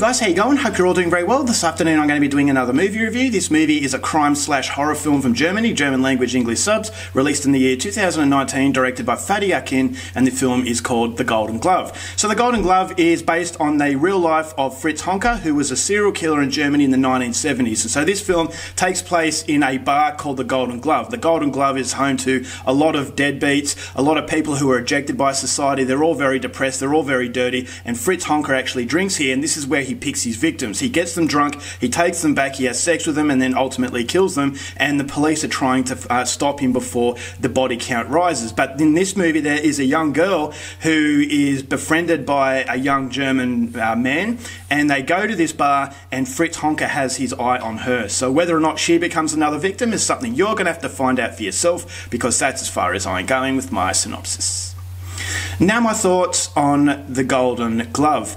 guys, how you going? Hope you're all doing very well. This afternoon I'm going to be doing another movie review. This movie is a crime/horror film from Germany, German language English subs, released in the year 2019, directed by Fatih Akin, and the film is called The Golden Glove. So The Golden Glove is based on the real life of Fritz Honka, who was a serial killer in Germany in the 1970s. And so this film takes place in a bar called The Golden Glove. The Golden Glove is home to a lot of deadbeats, a lot of people who are rejected by society. They're all very depressed, they're all very dirty, and Fritz Honka actually drinks here, and this is where he picks his victims. He gets them drunk, he takes them back, he has sex with them, and then ultimately kills them, and the police are trying to stop him before the body count rises. But in this movie there is a young girl who is befriended by a young German man, and they go to this bar, and Fritz Honka has his eye on her. So whether or not she becomes another victim is something you're going to have to find out for yourself, because that's as far as I'm going with my synopsis. Now my thoughts on The Golden Glove.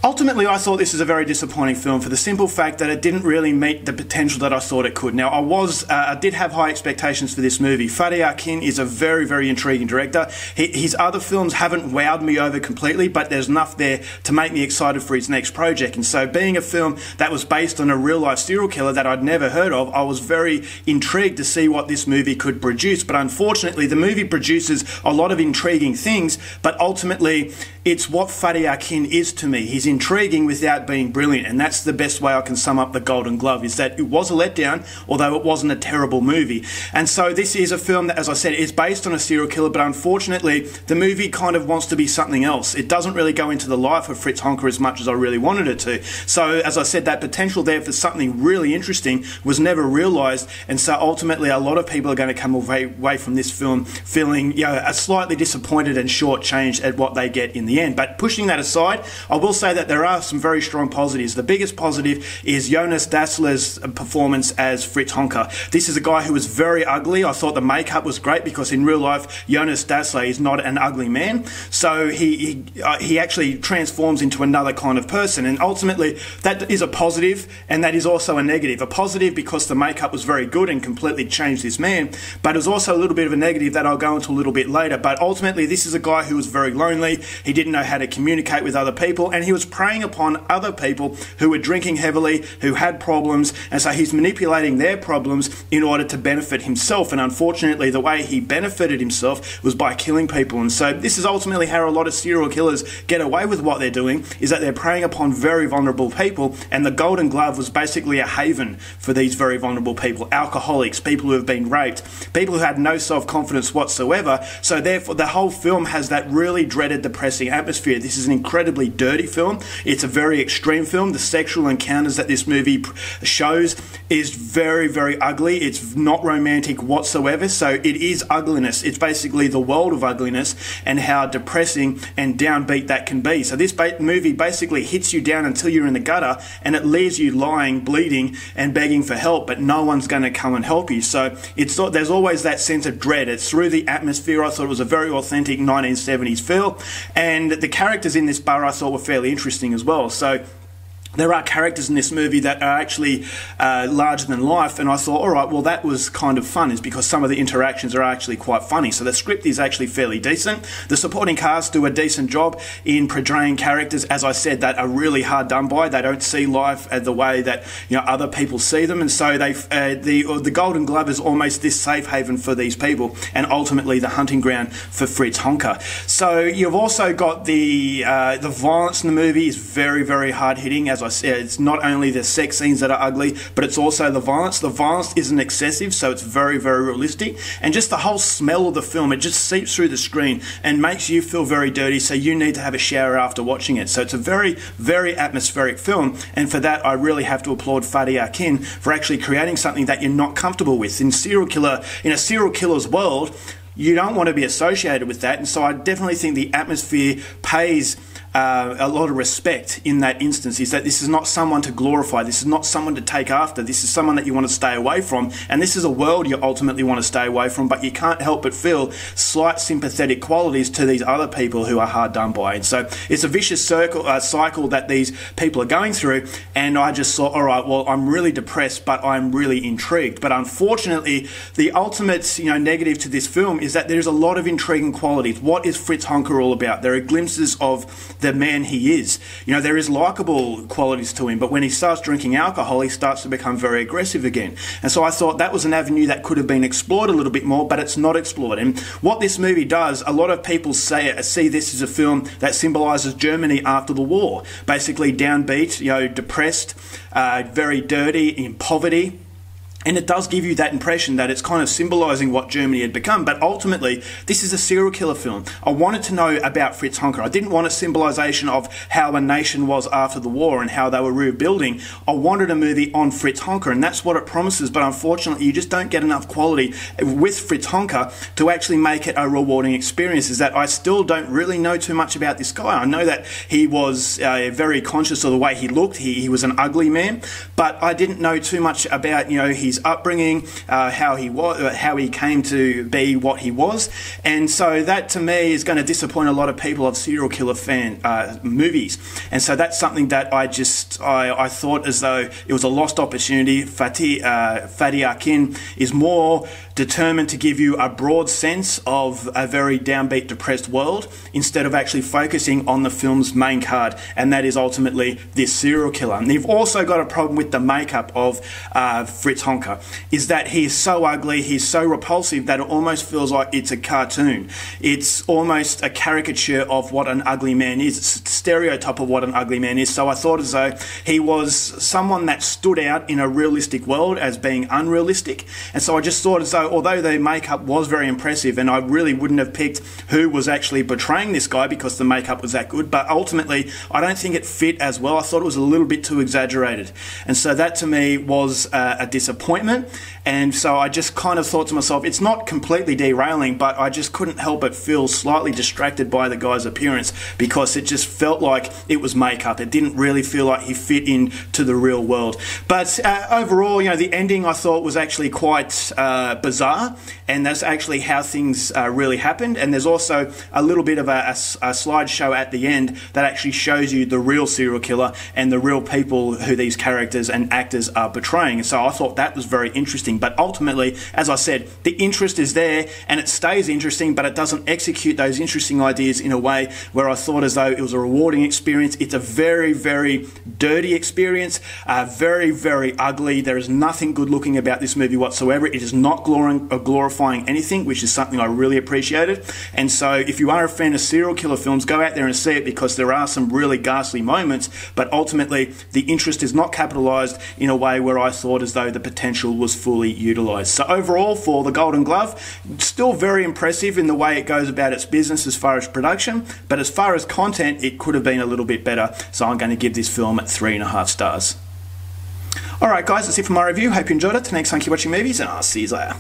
Ultimately, I thought this was a very disappointing film for the simple fact that it didn't really meet the potential that I thought it could. Now, I did have high expectations for this movie. Fatih Akin is a very, very intriguing director. His other films haven't wowed me over completely, but there's enough there to make me excited for his next project. And so, being a film that was based on a real-life serial killer that I'd never heard of, I was very intrigued to see what this movie could produce. But unfortunately, the movie produces a lot of intriguing things, but ultimately, it's what Fatih Akin is to me. He's intriguing without being brilliant, and that's the best way I can sum up The Golden Glove, is that it was a letdown, although it wasn't a terrible movie. And so this is a film that, as I said, is based on a serial killer, but unfortunately the movie kind of wants to be something else. It doesn't really go into the life of Fritz Honka as much as I really wanted it to. So as I said, that potential there for something really interesting was never realised, and so ultimately a lot of people are going to come away from this film feeling, you know, slightly disappointed and shortchanged at what they get in the end. But pushing that aside, I will say that there are some very strong positives. The biggest positive is Jonas Dassler's performance as Fritz Honka. This is a guy who was very ugly. I thought the makeup was great because in real life, Jonas Dassler is not an ugly man. So he actually transforms into another kind of person. And ultimately, that is a positive, and that is also a negative. A positive because the makeup was very good and completely changed this man, but it was also a little bit of a negative that I'll go into a little bit later. But ultimately, this is a guy who was very lonely. He didn't know how to communicate with other people, and he was preying upon other people who were drinking heavily, who had problems, and so he's manipulating their problems in order to benefit himself. And unfortunately, the way he benefited himself was by killing people. And so this is ultimately how a lot of serial killers get away with what they're doing, is that they're preying upon very vulnerable people, and The Golden Glove was basically a haven for these very vulnerable people. Alcoholics, people who have been raped, people who had no self-confidence whatsoever. So therefore, the whole film has that really dreaded, depressing atmosphere. This is an incredibly dirty film. It's a very extreme film. The sexual encounters that this movie shows is very, very ugly. It's not romantic whatsoever. So it is ugliness. It's basically the world of ugliness and how depressing and downbeat that can be. So this movie basically hits you down until you're in the gutter, and it leaves you lying, bleeding, and begging for help, but no one's going to come and help you. So there's always that sense of dread. It's through the atmosphere. I thought it was a very authentic 1970s feel, and the characters in this bar I thought were fairly interesting as well. So there are characters in this movie that are actually larger than life, and I thought, all right, well, that was kind of fun, is because some of the interactions are actually quite funny. So the script is actually fairly decent. The supporting cast do a decent job in portraying characters, as I said, that are really hard done by. They don't see life the way that, you know, other people see them, and so the Golden Glove is almost this safe haven for these people, and ultimately the hunting ground for Fritz Honka. So you've also got the violence in the movie is very, very hard hitting. As I said, it's not only the sex scenes that are ugly, but it's also the violence. The violence isn't excessive, so it's very, very realistic. And just the whole smell of the film, it just seeps through the screen and makes you feel very dirty, so you need to have a shower after watching it. So it's a very, very atmospheric film, and for that I really have to applaud Fatih Akin for actually creating something that you're not comfortable with. In a serial killer's world, you don't want to be associated with that, and so I definitely think the atmosphere pays a lot of respect in that instance, is that this is not someone to glorify, this is not someone to take after, this is someone that you want to stay away from, and this is a world you ultimately want to stay away from, but you can't help but feel slight sympathetic qualities to these other people who are hard done by. And so it's a vicious cycle that these people are going through, and I just thought, all right, well, I'm really depressed, but I'm really intrigued. But unfortunately, the ultimate negative to this film is that there's a lot of intriguing qualities. What is Fritz Honka all about? There are glimpses of the man he is. You know, there is likable qualities to him, but when he starts drinking alcohol, he starts to become very aggressive again. And so I thought that was an avenue that could have been explored a little bit more, but it's not explored. And what this movie does, a lot of people see this as a film that symbolises Germany after the war. Basically downbeat, you know, depressed, very dirty, in poverty. And it does give you that impression that it's kind of symbolising what Germany had become. But ultimately, this is a serial killer film. I wanted to know about Fritz Honka. I didn't want a symbolisation of how a nation was after the war and how they were rebuilding. I wanted a movie on Fritz Honka, and that's what it promises. But unfortunately, you just don't get enough quality with Fritz Honka to actually make it a rewarding experience. Is that I still don't really know too much about this guy. I know that he was very conscious of the way he looked. He was an ugly man, but I didn't know too much about, you know, his upbringing, how he came to be what he was. And so that to me is going to disappoint a lot of people of serial killer fan movies. And so that's something that I thought as though it was a lost opportunity. Fatih Akin is more determined to give you a broad sense of a very downbeat, depressed world instead of actually focusing on the film's main card, and that is ultimately this serial killer. And they've also got a problem with the makeup of Fritz Honka, is that he is so ugly, he's so repulsive that it almost feels like it's a cartoon. It's almost a caricature of what an ugly man is. It's a stereotype of what an ugly man is. So I thought as though he was someone that stood out in a realistic world as being unrealistic. And so I just thought as though, although the makeup was very impressive, and I really wouldn't have picked who was actually portraying this guy because the makeup was that good, but ultimately I don't think it fit as well. I thought it was a little bit too exaggerated. And so that to me was a disappointment. And so I just kind of thought to myself, it's not completely derailing, but I just couldn't help but feel slightly distracted by the guy's appearance because it just felt like it was makeup. It didn't really feel like he fit into the real world. But overall, you know, the ending I thought was actually quite bizarre, and that's actually how things really happened. And there's also a little bit of a slideshow at the end that actually shows you the real serial killer and the real people who these characters and actors are portraying. And so I thought that was very interesting. But ultimately, as I said, the interest is there and it stays interesting, but it doesn't execute those interesting ideas in a way where I thought as though it was a rewarding experience. It's a very, very dirty experience, very, very ugly. There is nothing good looking about this movie whatsoever. It is not glorifying anything, which is something I really appreciated. And so if you are a fan of serial killer films, go out there and see it because there are some really ghastly moments, but ultimately the interest is not capitalised in a way where I thought as though the potential was fully utilised. So overall, for the Golden Glove, still very impressive in the way it goes about its business as far as production, but as far as content, it could have been a little bit better. So I'm going to give this film 3.5 stars. Alright guys, that's it for my review. Hope you enjoyed it. Till next time, keep watching movies and I'll see you later.